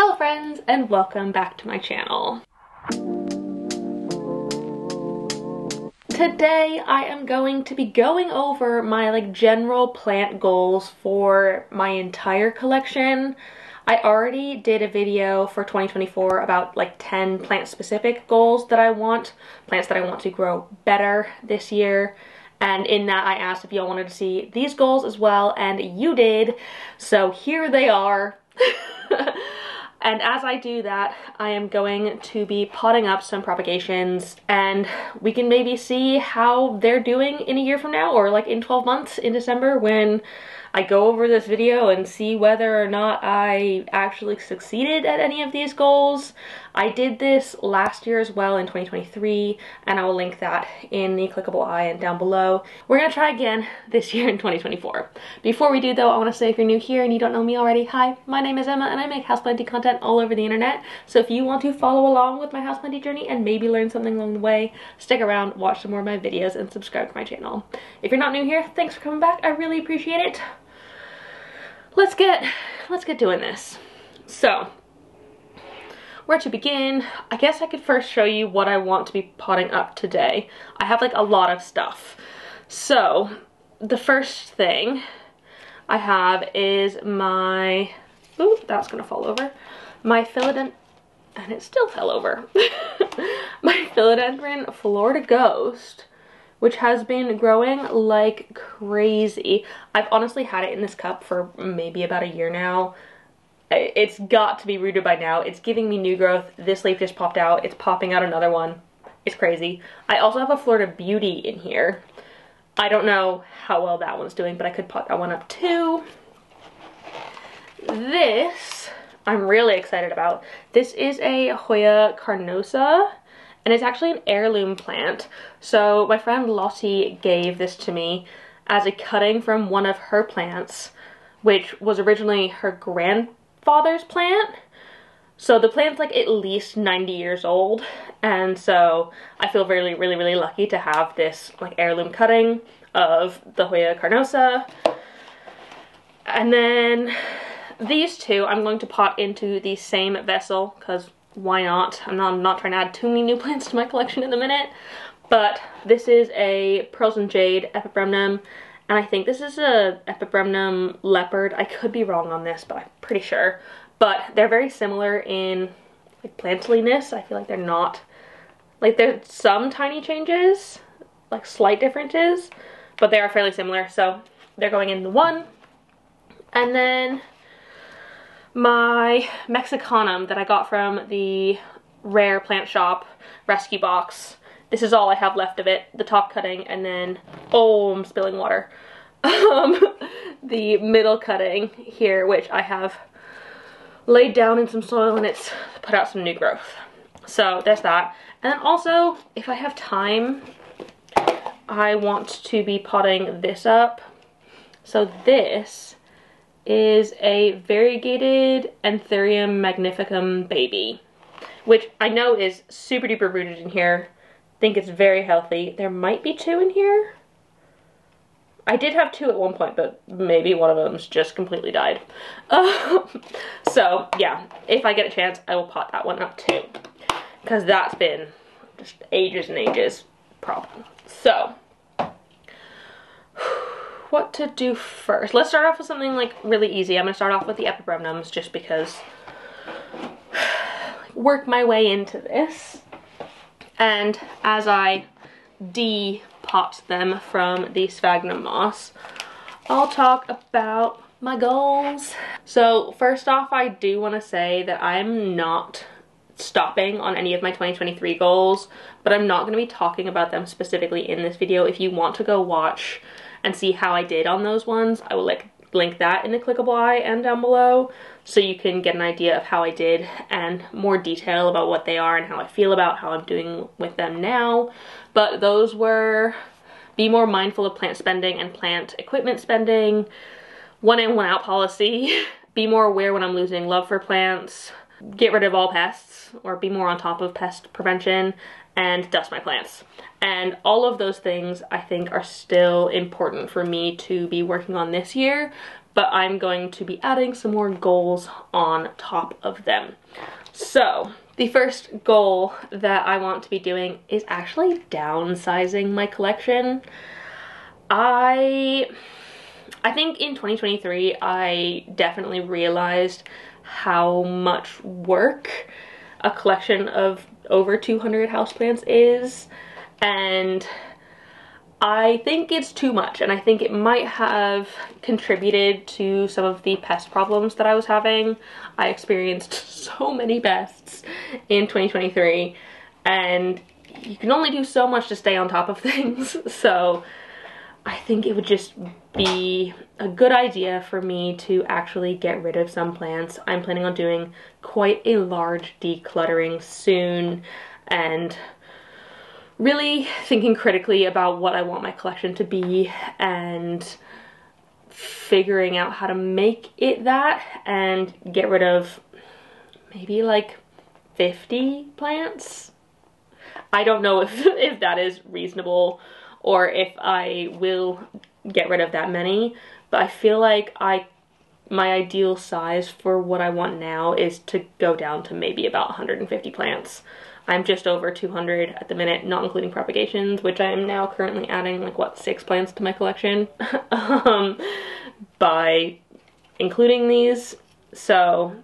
Hello friends, and welcome back to my channel. Today I am going to be going over my general plant goals for my entire collection. I already did a video for 2024 about 10 plant specific goals that I want, plants that I want to grow better this year. And in that I asked if y'all wanted to see these goals as well, and you did. So here they are. And as I do that, I am going to be potting up some propagations, and we can maybe see how they're doing in a year from now, or in 12 months in December when I go over this video and see whether or not I actually succeeded at any of these goals. I did this last year as well in 2023, and I will link that in the clickable eye and down below. We're gonna try again this year in 2024. Before we do though, I wanna say if you're new here and you don't know me already, hi, my name is Emma and I make houseplanting content all over the internet. So if you want to follow along with my houseplanting journey and maybe learn something along the way, stick around, watch some more of my videos, and subscribe to my channel. If you're not new here, thanks for coming back. I really appreciate it. Let's get doing this. So, where to begin? I guess I could first show you what I want to be potting up today. I have a lot of stuff. So, the first thing I have is my, ooh, that's gonna fall over. My philodendron, and it still fell over. My philodendron Florida Ghost, which has been growing like crazy. I've honestly had it in this cup for maybe about a year now. It's got to be rooted by now. It's giving me new growth. This leaf just popped out. It's popping out another one. It's crazy. I also have a Florida Beauty in here. I don't know how well that one's doing, but I could pot that one up too. This, I'm really excited about. This is a Hoya carnosa, and it's actually an heirloom plant. So my friend Lottie gave this to me as a cutting from one of her plants, which was originally her grandfather's plant. So the plant's at least 90 years old, and so I feel really lucky to have this heirloom cutting of the Hoya carnosa. And then these two I'm going to pot into the same vessel, because why not? I'm not trying to add too many new plants to my collection in a minute. But this is a Pearls and Jade Epibremnum, and I think this is a Epibremnum leopard. I could be wrong on this, but I'm pretty sure. But they're very similar in plantliness. I feel like they're not, there's some tiny changes, slight differences, but they are fairly similar. So they're going in the one. And then my Mexicanum that I got from the Rare Plant Shop rescue box. This is all I have left of it, the top cutting, and then, oh, I'm spilling water. The middle cutting here, which I have laid down in some soil, and it's put out some new growth. So there's that. And then also, if I have time, I want to be potting this up. So this is a variegated Anthurium magnificum baby, which I know is super duper rooted in here. I think it's very healthy. There might be two in here. I did have two at one point, but maybe one of them's just completely died. So yeah, if I get a chance, I will pot that one up too, because that's been just ages and ages problem. So what to do first? Let's start off with something really easy. I'm gonna start off with the Epibremnums just because work my way into this. And as I de-pot them from the sphagnum moss, I'll talk about my goals. So first off, I do want to say that I'm not stopping on any of my 2023 goals, but I'm not going to be talking about them specifically in this video. If you want to go watch and see how I did on those ones, I will link that in the clickable eye and down below, so you can get an idea of how I did and more detail about what they are and how I feel about how I'm doing with them now. But those were: be more mindful of plant spending and plant equipment spending, one in, one out policy, be more aware when I'm losing love for plants, get rid of all pests, or be more on top of pest prevention, and dust my plants. And all of those things I think are still important for me to be working on this year, but I'm going to be adding some more goals on top of them. So the first goal that I want to be doing is actually downsizing my collection. I think in 2023, I definitely realized how much work a collection of over 200 houseplants is, and I think it's too much, and I think it might have contributed to some of the pest problems that I was having. I experienced so many pests in 2023, and you can only do so much to stay on top of things, so I think it would just be a good idea for me to actually get rid of some plants. I'm planning on doing quite a large decluttering soon, and really thinking critically about what I want my collection to be and figuring out how to make it that, and get rid of maybe like 50 plants. I don't know if that is reasonable or if I will get rid of that many, but I feel like my ideal size for what I want now is to go down to maybe about 150 plants. I'm just over 200 at the minute, not including propagations, which I am now currently adding like, what, 6 plants to my collection by including these. So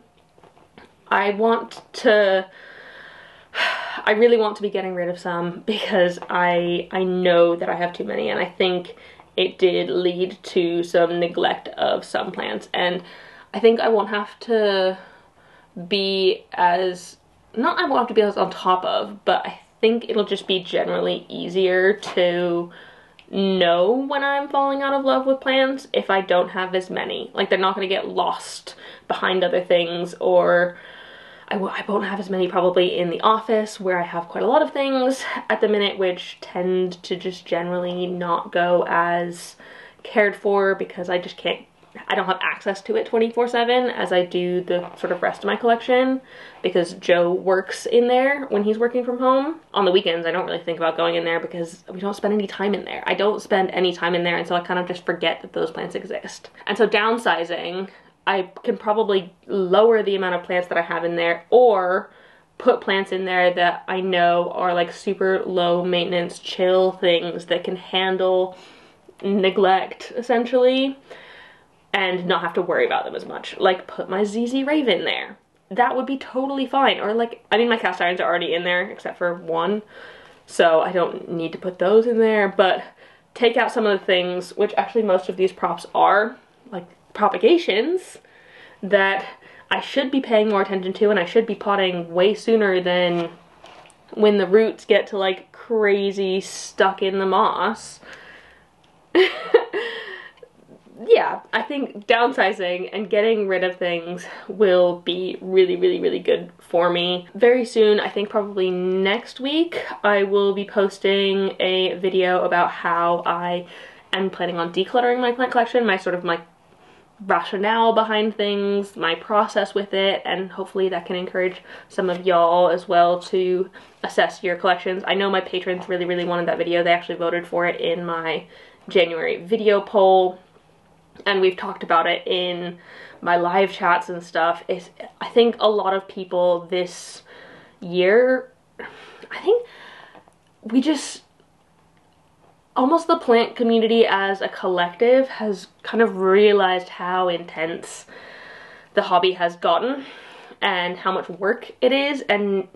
I really want to be getting rid of some because I know that I have too many, and I think it did lead to some neglect of some plants, and I think I won't have to be as on top of, but I think it'll just be generally easier to know when I'm falling out of love with plants if I don't have as many. Like, they're not going to get lost behind other things, or I won't have as many probably in the office where I have quite a lot of things at the minute, which tend to just generally not go as cared for because I don't have access to it 24/7 as I do the sort of rest of my collection, because Joe works in there when he's working from home. On the weekends, I don't really think about going in there because we don't spend any time in there. I don't spend any time in there, and so I kind of just forget that those plants exist. And so downsizing, I can probably lower the amount of plants that I have in there, or put plants in there that I know are like super low maintenance, chill things that can handle neglect essentially and not have to worry about them as much. Like, put my ZZ Raven there. That would be totally fine. Or like, I mean, my cast irons are already in there except for one, so I don't need to put those in there, but take out some of the things, which actually most of these props are, like propagations, that I should be paying more attention to, and I should be potting way sooner than when the roots get to like crazy stuck in the moss. Yeah, I think downsizing and getting rid of things will be really, really, really good for me. Very soon, I think probably next week, I will be posting a video about how I am planning on decluttering my plant collection, my rationale behind things, my process with it, and hopefully that can encourage some of y'all as well to assess your collections. I know my patrons really, really wanted that video. They actually voted for it in my January video poll, and we've talked about it in my live chats and stuff. I think a lot of people this year, I think we just, almost the plant community as a collective has kind of realized how intense the hobby has gotten and how much work it is, and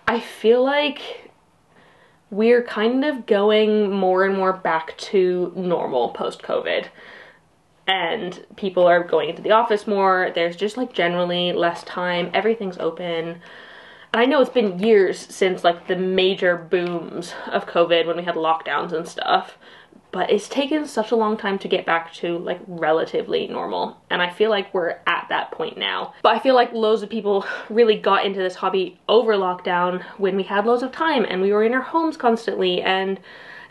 I feel like we're kind of going more and more back to normal post-COVID. And people are going into the office more, there's just like generally less time, everything's open. And I know it's been years since like the major booms of COVID when we had lockdowns and stuff, but it's taken such a long time to get back to like relatively normal, and I feel like we're at that point now. But I feel like loads of people really got into this hobby over lockdown when we had loads of time and we were in our homes constantly and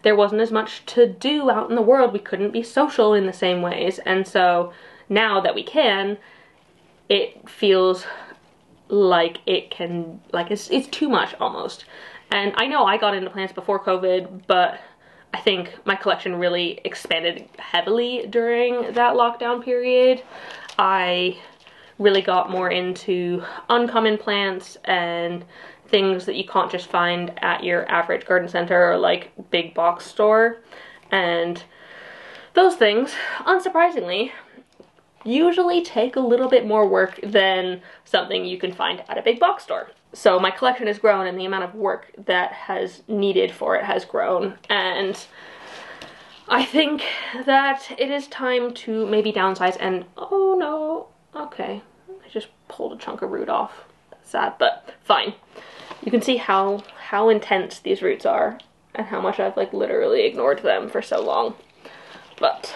there wasn't as much to do out in the world. We couldn't be social in the same ways, and so now that we can, it feels like it's too much almost. And I know I got into plants before COVID, but I think my collection really expanded heavily during that lockdown period. I really got more into uncommon plants and things that you can't just find at your average garden center or like big box store. And those things, unsurprisingly, usually take a little bit more work than something you can find at a big box store. So my collection has grown and the amount of work that has needed for it has grown, and I think that it is time to maybe downsize. And oh no, okay, I just pulled a chunk of root off. That's sad, but fine. You can see how intense these roots are and how much I've like literally ignored them for so long, but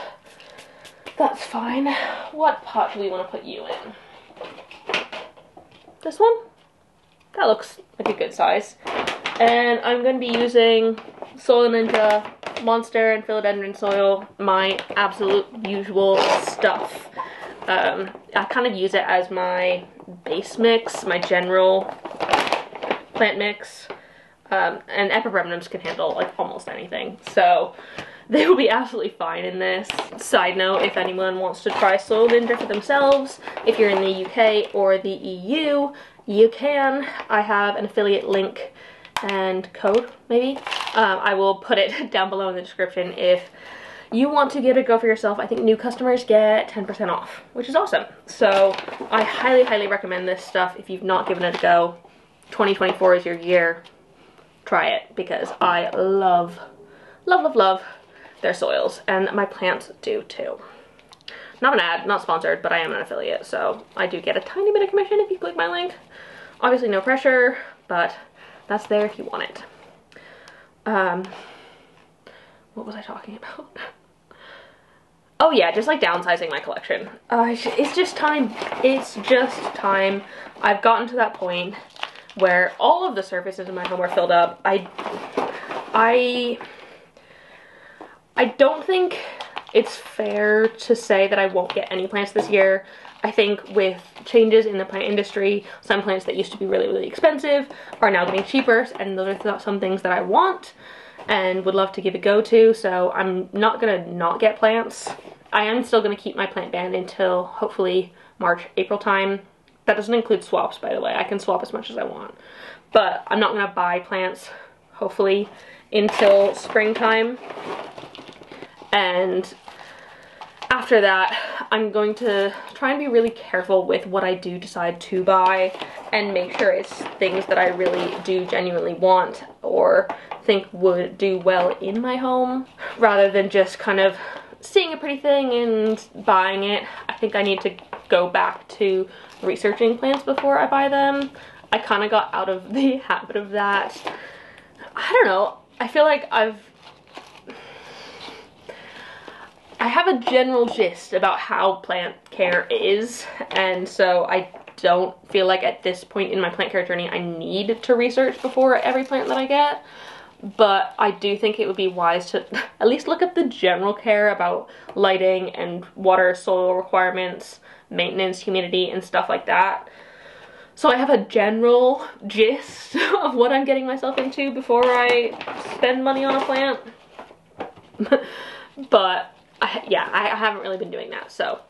that's fine. What pot do we want to put you in? This one? That looks like a good size. And I'm going to be using Soil Ninja, Monster, and Philodendron soil, my absolute usual stuff. I kind of use it as my base mix, my general plant mix. And epipremnums can handle like almost anything, so they will be absolutely fine in this. Side note, if anyone wants to try Soil Ninja for themselves, if you're in the UK or the EU, you can. I have an affiliate link and code, maybe. I will put it down below in the description if you want to give it a go for yourself. I think new customers get 10% off, which is awesome. So I highly, highly recommend this stuff if you've not given it a go. 2024 is your year. Try it, because I love, love, love, love their soils, and my plants do too. Not an ad, not sponsored, but I am an affiliate, so I do get a tiny bit of commission if you click my link. Obviously no pressure, but that's there if you want it. What was I talking about? Oh yeah, just like downsizing my collection. It's just time. It's just time. I've gotten to that point where all of the surfaces in my home are filled up. I don't think it's fair to say that I won't get any plants this year. I think with changes in the plant industry, some plants that used to be really, really expensive are now getting cheaper, and those are some things that I want and would love to give a go to, so I'm not gonna not get plants. I am still gonna keep my plant ban until hopefully March, April time. That doesn't include swaps, by the way. I can swap as much as I want, but I'm not gonna buy plants, hopefully, until springtime. And after that, I'm going to try and be really careful with what I do decide to buy and make sure it's things that I really do genuinely want or think would do well in my home, rather than just kind of seeing a pretty thing and buying it. I think I need to go back to researching plants before I buy them. I kind of got out of the habit of that. I don't know. I feel like I have a general gist about how plant care is, and so I don't feel like at this point in my plant care journey I need to research before every plant that I get. But I do think it would be wise to at least look at the general care about lighting and water, soil requirements, maintenance, humidity, and stuff like that. So I have a general gist of what I'm getting myself into before I spend money on a plant. But yeah, I haven't really been doing that. So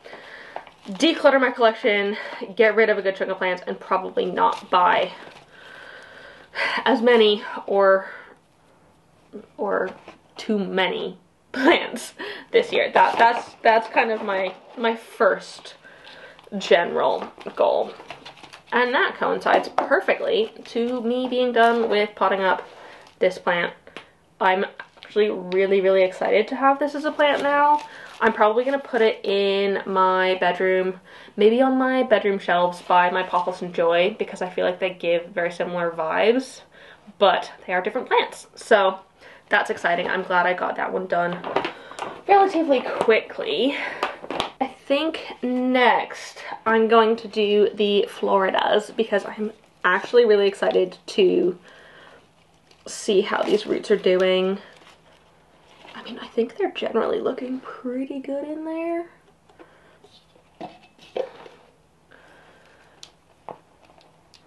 declutter my collection, get rid of a good chunk of plants, and probably not buy as many or too many plants this year. That's kind of my first general goal. And that coincides perfectly to me being done with potting up this plant. I'm actually really, really excited to have this as a plant now. I'm probably going to put it in my bedroom, maybe on my bedroom shelves by my Pothos and Joy, because I feel like they give very similar vibes, but they are different plants. So that's exciting. I'm glad I got that one done relatively quickly. I think next I'm going to do the Floridas, because I'm actually really excited to see how these roots are doing. I mean, I think they're generally looking pretty good in there.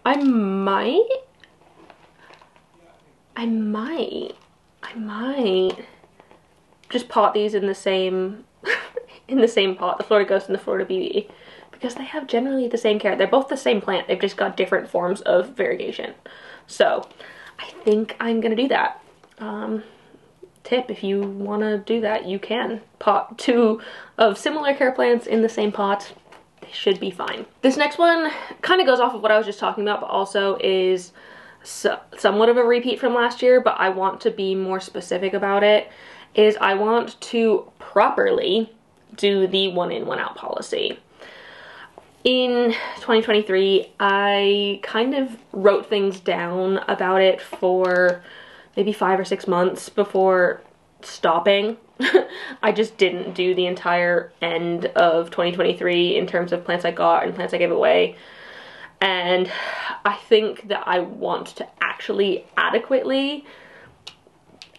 I might just pot these in the same in the same pot, the Florida Ghost and the Florida BB, because they have generally the same care. They're both the same plant, they've just got different forms of variegation. So I think I'm gonna do that. Tip, if you want to do that, you can pot 2 of similar care plants in the same pot. They should be fine. This next one kind of goes off of what I was just talking about, but also is somewhat of a repeat from last year, but I want to be more specific about it. Is I want to properly do the 1 in, 1 out policy. In 2023, I kind of wrote things down about it for maybe 5 or 6 months before stopping. I just didn't do the entire end of 2023 in terms of plants I got and plants I gave away. And I think that I want to actually adequately...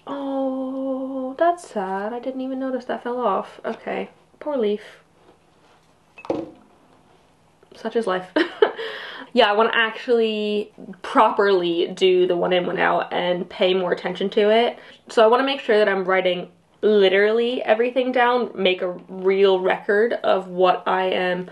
Oh, that's sad. I didn't even notice that fell off. Okay, poor leaf. Such is life. Yeah, I want to actually properly do the 1 in, 1 out and pay more attention to it. So I want to make sure that I'm writing literally everything down, make a real record of what I am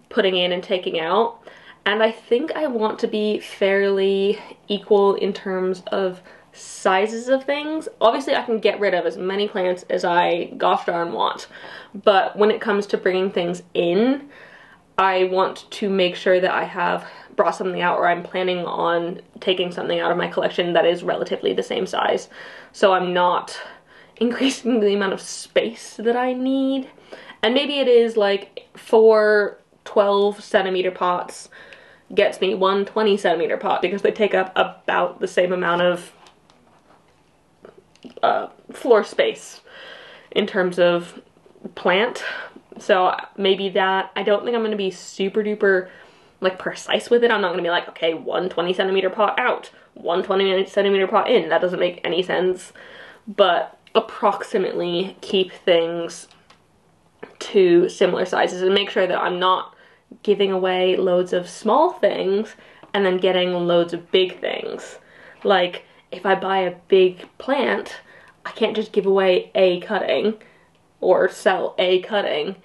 putting in and taking out. And I think I want to be fairly equal in terms of sizes of things. Obviously I can get rid of as many plants as I gosh darn want, but when it comes to bringing things in, I want to make sure that I have brought something out, or I'm planning on taking something out of my collection that is relatively the same size. So I'm not increasing the amount of space that I need. And maybe it is like 4 12-centimeter pots gets me 1 20-centimeter pot, because they take up about the same amount of floor space in terms of plant. So maybe that, I don't think I'm going to be super duper like precise with it. I'm not going to be like, okay, 1 20-centimeter pot out, 1 20-centimeter pot in. That doesn't make any sense. But approximately keep things to similar sizes and make sure that I'm not giving away loads of small things and then getting loads of big things. Like, if I buy a big plant, I can't just give away a cutting or sell a cutting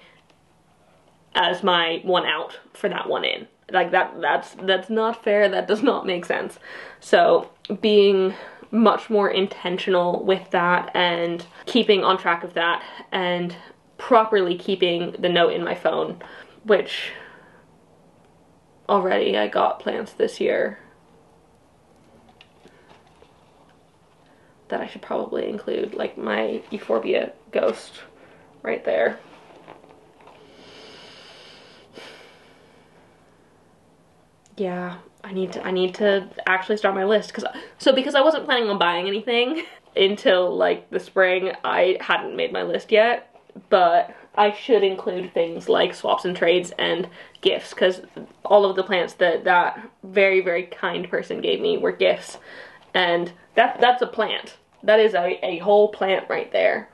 as my 1 out for that 1 in. Like that's not fair. That does not make sense. So being much more intentional with that and keeping on track of that and properly keeping the note in my phone, which already I got plants this year that I should probably include, like my Euphorbia Ghost right there. Yeah, I need to actually start my list, because I wasn't planning on buying anything until like the spring. I hadn't made my list yet, but I should include things like swaps and trades and gifts, because all of the plants that very, very kind person gave me were gifts, and that's a plant. That is a whole plant right there.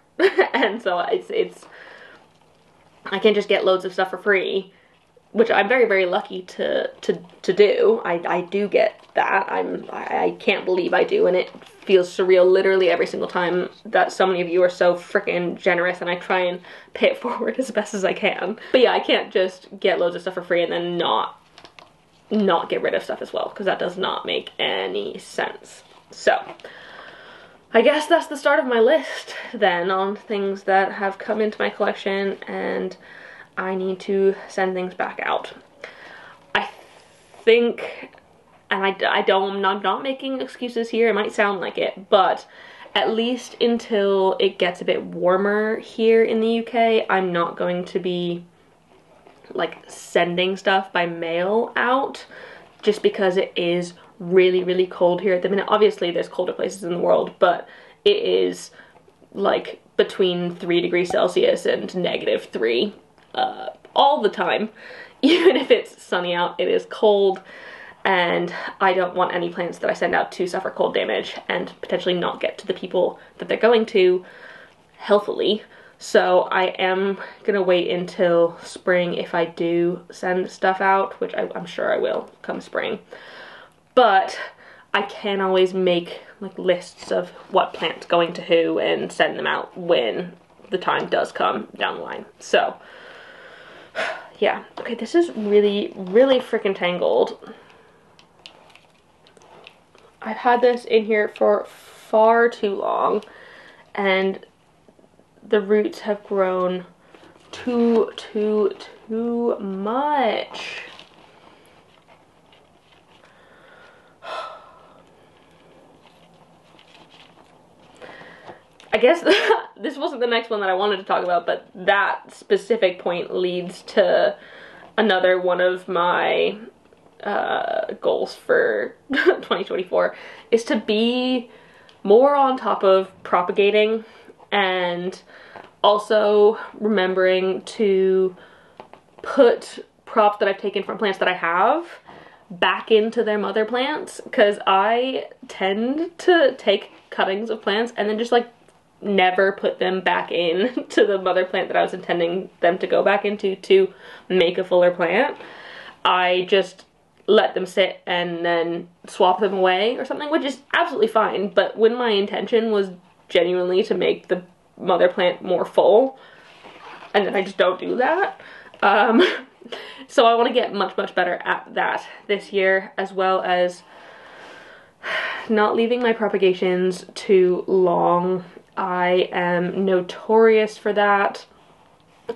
And so it's I can't just get loads of stuff for free, which I'm very, very lucky to do. I do get that. I can't believe I do, and it feels surreal literally every single time that so many of you are so freaking generous, and I try and pay it forward as best as I can. But yeah, I can't just get loads of stuff for free and then not get rid of stuff as well, because that does not make any sense. So I guess that's the start of my list then on things that have come into my collection and I need to send things back out. I think, and I'm not making excuses here, it might sound like it, but at least until it gets a bit warmer here in the UK, I'm not going to be like sending stuff by mail out, just because it is really, really cold here at the minute. Obviously there's colder places in the world, but it is like between 3 degrees Celsius and -3 all the time. Even if it's sunny out, it is cold, and I don't want any plants that I send out to suffer cold damage and potentially not get to the people that they're going to healthily. So I am gonna wait until spring if I do send stuff out, which I'm sure I will come spring. But I can always make like lists of what plant's going to who and send them out when the time does come down the line. So, yeah. Okay, this is really, really freaking tangled. I've had this in here for far too long, and the roots have grown too much. I guess this wasn't the next one that I wanted to talk about, but that specific point leads to another one of my goals for 2024, is to be more on top of propagating, and also remembering to put props that I've taken from plants that I have back into their mother plants, because I tend to take cuttings of plants and then just like never put them back in to the mother plant that I was intending them to go back into to make a fuller plant. I just let them sit and then swap them away or something, which is absolutely fine, but when my intention was genuinely to make the mother plant more full, and then I just don't do that. So I want to get much better at that this year, as well as not leaving my propagations too long. I am notorious for that.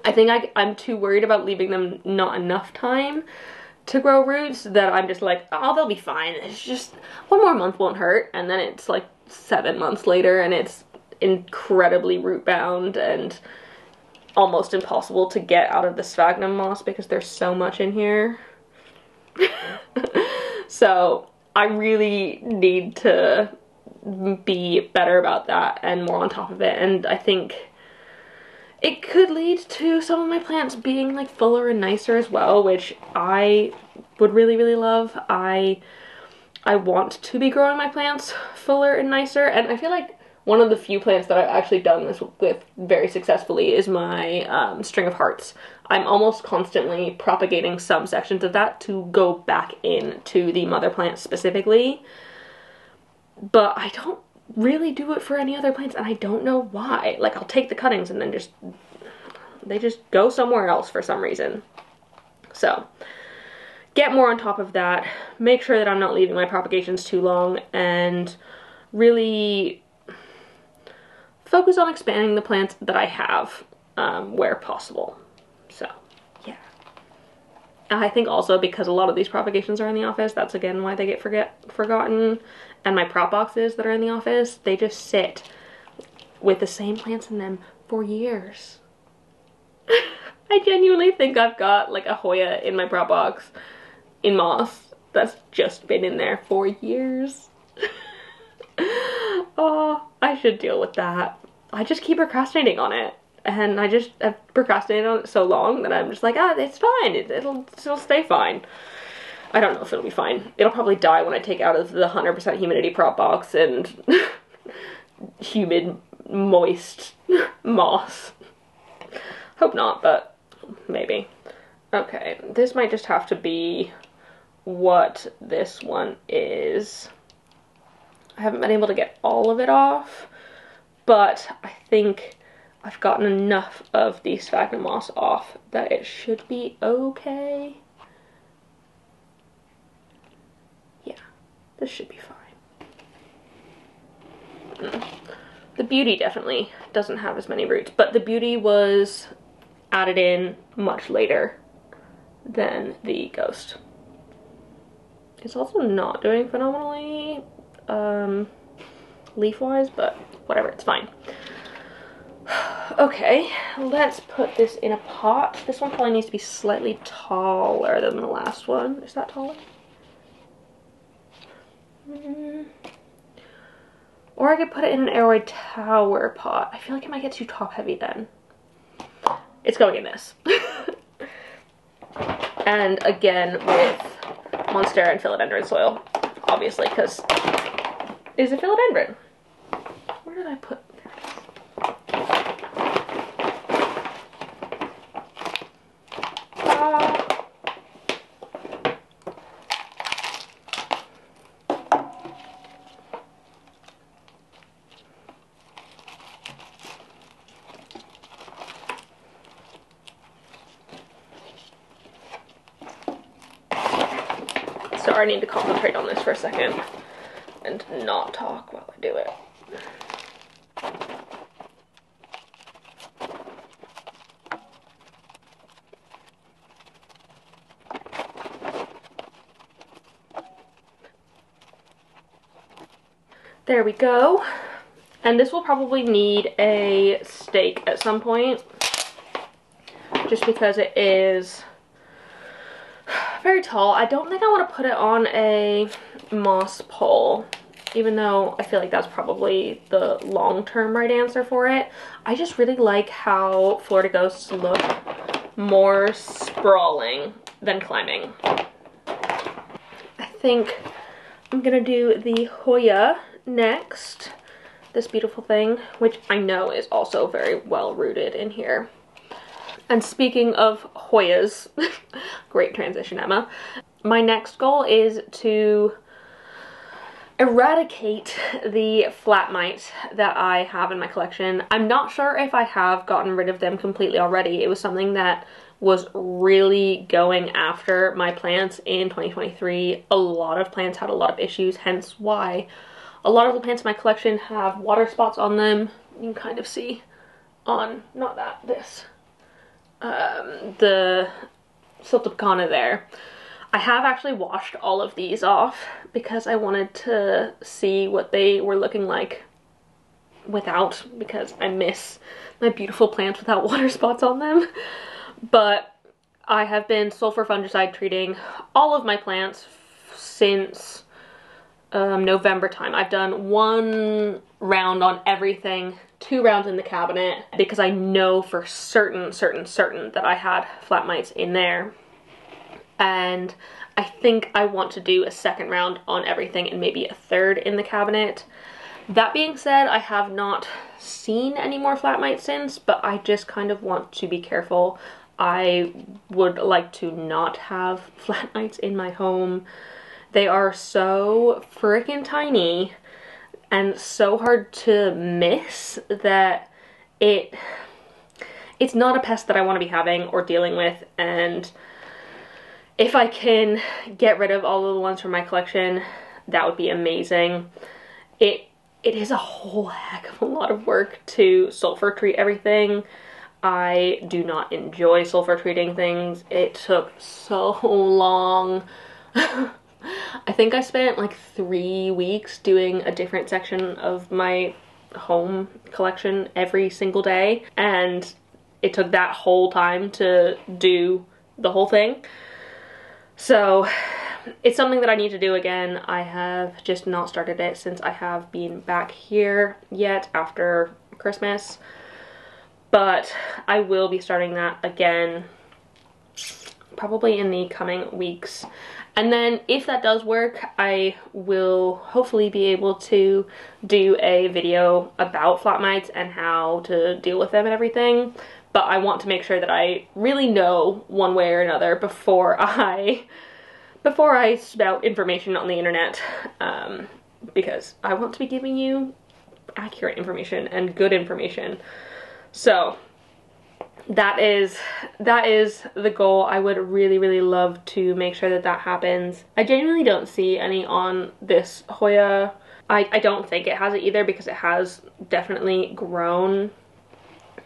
I think I'm too worried about leaving them not enough time to grow roots that I'm just like, oh, they'll be fine. It's just one more month won't hurt. And then it's like 7 months later and it's incredibly root bound and almost impossible to get out of the sphagnum moss because there's so much in here. So I really need to be better about that and more on top of it, and I think it could lead to some of my plants being like fuller and nicer as well, which I would really love. I want to be growing my plants fuller and nicer, and I feel like one of the few plants that I've actually done this with very successfully is my string of hearts. I'm almost constantly propagating some sections of that to go back into the mother plant specifically, but I don't really do it for any other plants, and I don't know why. Like, I'll take the cuttings and then they just go somewhere else for some reason. So, get more on top of that, make sure that I'm not leaving my propagations too long, and really focus on expanding the plants that I have where possible. So, yeah. I think also because a lot of these propagations are in the office, that's again why they get forgotten. And my prop boxes that are in the office, they just sit with the same plants in them for years. I genuinely think I've got like a Hoya in my prop box in moss that's just been in there for years. Oh, I should deal with that. I just keep procrastinating on it. And I've procrastinated on it so long that I'm just like, ah, it's fine. It'll stay fine. I don't know if it'll be fine. It'll probably die when I take out of the 100% humidity prop box and humid, moist moss. Hope not, but maybe. Okay, this might just have to be what this one is. I haven't been able to get all of it off, but I think I've gotten enough of the sphagnum moss off that it should be okay. Yeah, this should be fine. The beauty definitely doesn't have as many roots, but the beauty was added in much later than the ghost. It's also not doing phenomenally leaf-wise, but whatever, it's fine. Okay, let's put this in a pot. This one probably needs to be slightly taller than the last one. Is that taller? Or I could put it in an aeroid tower pot. I feel like it might get too top heavy then. It's going in this. And again with Monstera and philodendron soil, obviously, because it is a philodendron. Where did I put this? Sorry, I need to concentrate on this for a second and not talk while I do it. There we go. And this will probably need a stake at some point, just because it is very tall. I don't think I want to put it on a moss pole, even though I feel like that's probably the long-term right answer for it. I just really like how Florida ghosts look more sprawling than climbing. I think I'm gonna do the Hoya next. This beautiful thing, which I know is also very well rooted in here. And speaking of Hoyas, great transition, Emma. My next goal is to eradicate the flat mites that I have in my collection. I'm not sure if I have gotten rid of them completely already. It was something that was really going after my plants in 2023. A lot of plants had a lot of issues, hence why a lot of the plants in my collection have water spots on them. You can kind of see on, not that, this. The Siltopicana there. I have actually washed all of these off because I wanted to see what they were looking like without, because I miss my beautiful plants without water spots on them. But I have been sulfur fungicide treating all of my plants since November time. I've done 1 round on everything, 2 rounds in the cabinet, because I know for certain that I had flat mites in there. And I think I want to do a 2nd round on everything and maybe a 3rd in the cabinet. That being said, I have not seen any more flat mites since, but I just kind of want to be careful. I would like to not have flat mites in my home. They are so freaking tiny and so hard to miss that it's not a pest that I want to be having or dealing with. And if I can get rid of all of the ones from my collection, that would be amazing. It is a whole heck of a lot of work to sulfur treat everything. I do not enjoy sulfur treating things. It took so long. I think I spent like 3 weeks doing a different section of my home collection every single day, and it took that whole time to do the whole thing. So it's something that I need to do again. I have just not started it since I have been back here yet after Christmas, but I will be starting that again probably in the coming weeks. And then if that does work, I will hopefully be able to do a video about flat mites and how to deal with them and everything. But I want to make sure that I really know one way or another before I spout information on the internet, because I want to be giving you accurate information and good information. So that is the goal. I would really love to make sure that that happens. I genuinely don't see any on this Hoya. I don't think it has it either, because it has definitely grown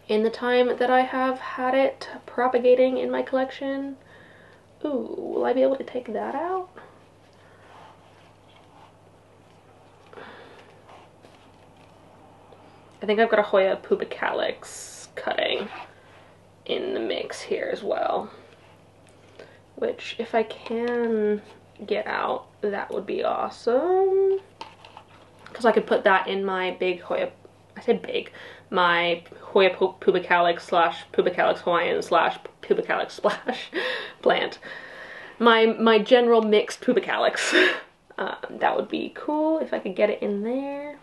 in the time that I have had it propagating in my collection. Ooh, will I be able to take that out? I think I've got a Hoya pubicalix cutting in the mix here as well, which if I can get out, that would be awesome, because I could put that in my big Hoya, I said big, my Hoya pubicalix slash pubicalix Hawaiian slash pubicalix splash plant, my general mixed pubicalix. That would be cool if I could get it in there,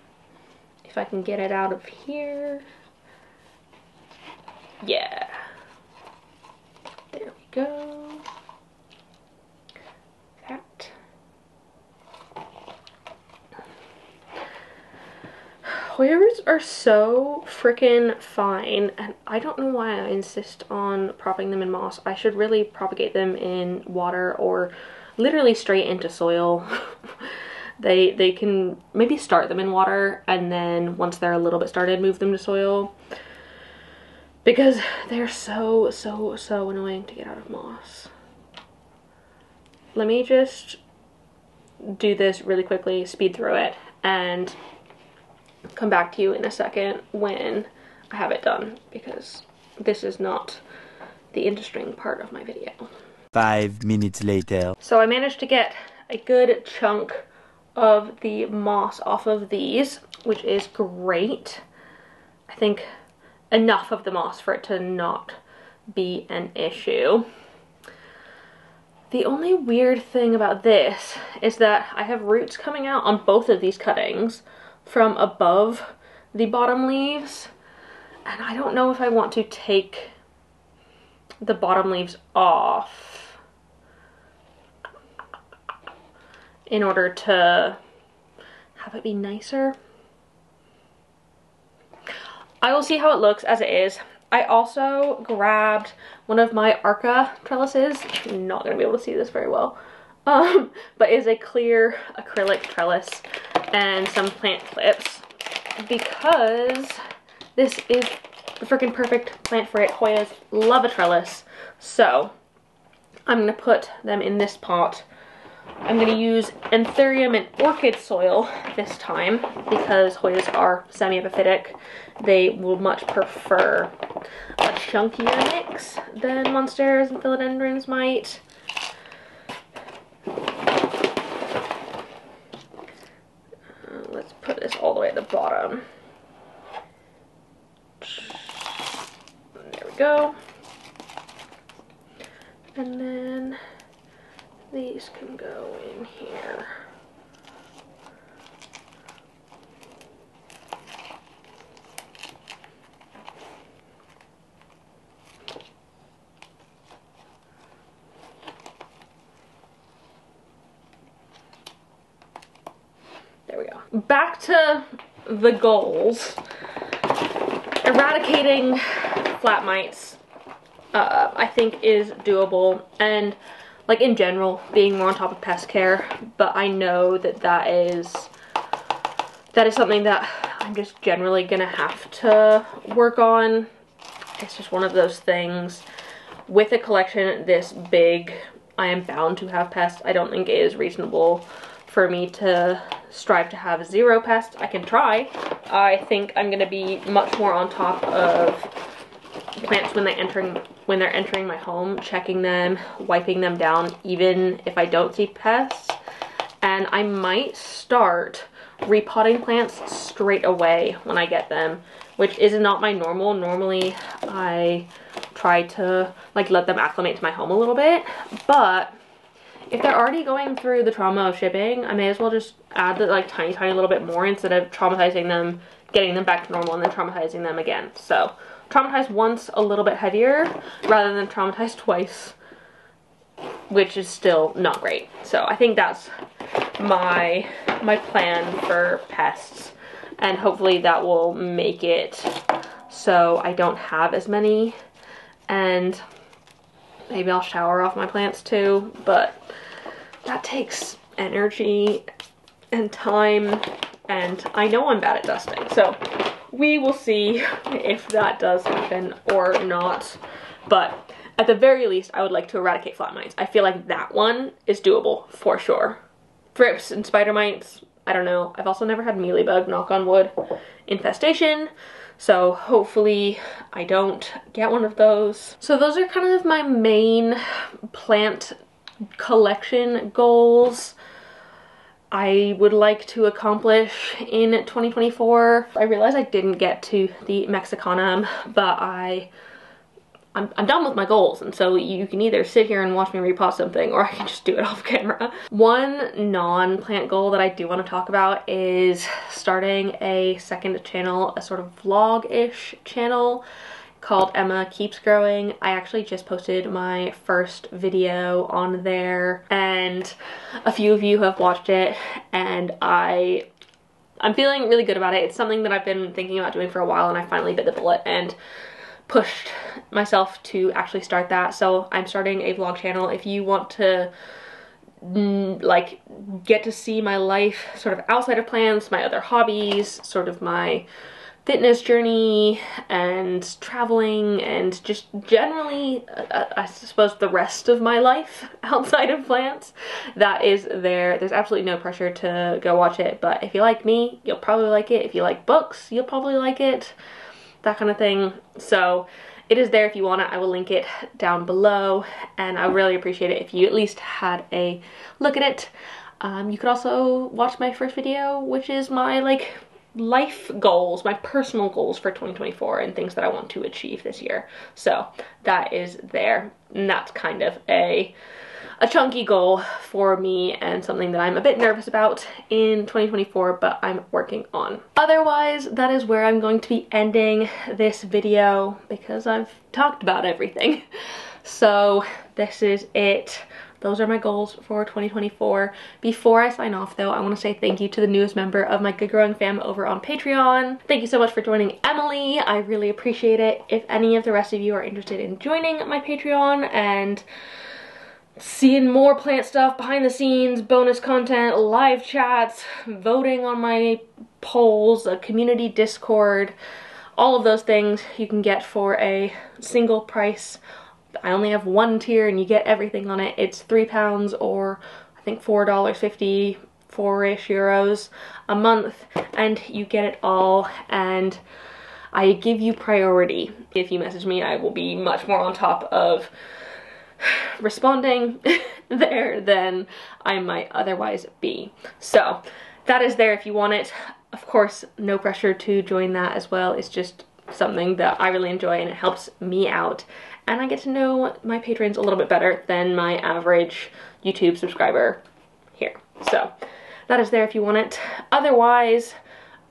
if I can get it out of here. Yeah, there we go. That. Hoya roots are so freaking fine, and I don't know why I insist on propping them in moss. I should really propagate them in water or literally straight into soil. They can maybe start them in water, and then once they're a little bit started, move them to soil, because they're so annoying to get out of moss. Let me just do this really quickly, speed through it, and come back to you in a second when I have it done, because this is not the interesting part of my video. 5 minutes later. So I managed to get a good chunk of the moss off of these, which is great. I think enough of the moss for it to not be an issue. The only weird thing about this is that I have roots coming out on both of these cuttings from above the bottom leaves, and I don't know if I want to take the bottom leaves off in order to have it be nicer. I will see how it looks as it is. I also grabbed one of my Arca trellises. I'm not gonna be able to see this very well, but is a clear acrylic trellis, and some plant clips, because this is the freaking perfect plant for it. Hoyas love a trellis, so I'm gonna put them in this pot. I'm going to use anthurium and orchid soil this time, because Hoyas are semi-epiphytic. They will much prefer a chunkier mix than monsteras and philodendrons might. Let's put this all the way at the bottom. There we go. And then these can go in here. There we go. Back to the goals. Eradicating flat mites, I think, is doable, and like in general, being more on top of pest care, but I know that that is something that I'm just generally gonna have to work on. It's just one of those things. With a collection this big, I am bound to have pests. I don't think it is reasonable for me to strive to have 0 pests. I can try. I think I'm gonna be much more on top of plants when they're entering my home, checking them, wiping them down, even if I don't see pests. And I might start repotting plants straight away when I get them, which is not my normal. Normally I try to like let them acclimate to my home a little bit, but if they're already going through the trauma of shipping, I may as well just add the like tiny little bit more, instead of traumatizing them, getting them back to normal, and then traumatizing them again. So traumatize once a little bit heavier rather than traumatize twice, which is still not great. So I think that's my plan for pests, and hopefully that will make it so I don't have as many, and maybe I'll shower off my plants too, but that takes energy and time, and I know I'm bad at dusting, so we will see if that does happen or not. But at the very least, I would like to eradicate flat mites. I feel like that one is doable for sure. Thrips and spider mites, I don't know. I've also never had mealybug, knock on wood, infestation, so hopefully I don't get one of those. So those are kind of my main plant collection goals I would like to accomplish in 2024. I realized I didn't get to the Mexicanum, but I'm done with my goals, and so you can either sit here and watch me repot something, or I can just do it off camera. One non-plant goal that I do want to talk about is starting a second channel, a sort of vlog-ish channel called Emma Keeps Growing. I actually just posted my first video on there, and a few of you have watched it, and I'm feeling really good about it. It's something that I've been thinking about doing for a while, and I finally bit the bullet and pushed myself to actually start that. So I'm starting a vlog channel. If you want to like get to see my life sort of outside of plants, my other hobbies, sort of my fitness journey and traveling and just generally I suppose the rest of my life outside of plants, that is there. There's absolutely no pressure to go watch it, but if you like me, you'll probably like it. If you like books, you'll probably like it, that kind of thing. So it is there if you want it. I will link it down below, and I really appreciate it if you at least had a look at it. You could also watch my first video, which is my like life goals, my personal goals for 2024 and things that I want to achieve this year. So that is there, and that's kind of a chunky goal for me and something that I'm a bit nervous about in 2024, but I'm working on. Otherwise, that is where I'm going to be ending this video because I've talked about everything. So this is it. Those are my goals for 2024. Before I sign off though, I want to say thank you to the newest member of my Good Growing fam over on Patreon. Thank you so much for joining, Emily. I really appreciate it. If any of the rest of you are interested in joining my Patreon and seeing more plant stuff, behind the scenes, bonus content, live chats, voting on my polls, a community Discord, all of those things you can get for a single price. I only have one tier and you get everything on it. It's £3 or I think $4.50, 4-ish euros a month, and you get it all, and I give you priority. If you message me, I will be much more on top of responding there than I might otherwise be. So that is there if you want it. Of course, no pressure to join that as well. It's just something that I really enjoy and it helps me out, and I get to know my patrons a little bit better than my average YouTube subscriber here. So that is there if you want it. Otherwise,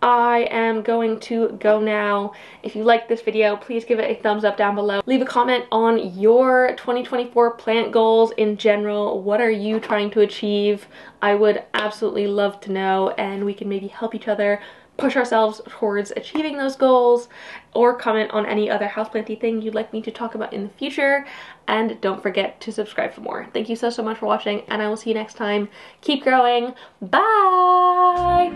I am going to go now. If you like this video, please give it a thumbs up down below. Leave a comment on your 2024 plant goals in general. What are you trying to achieve? I would absolutely love to know, and we can maybe help each other push ourselves towards achieving those goals, or comment on any other houseplanty thing you'd like me to talk about in the future. And don't forget to subscribe for more. Thank you so much for watching, and I will see you next time. Keep growing. Bye!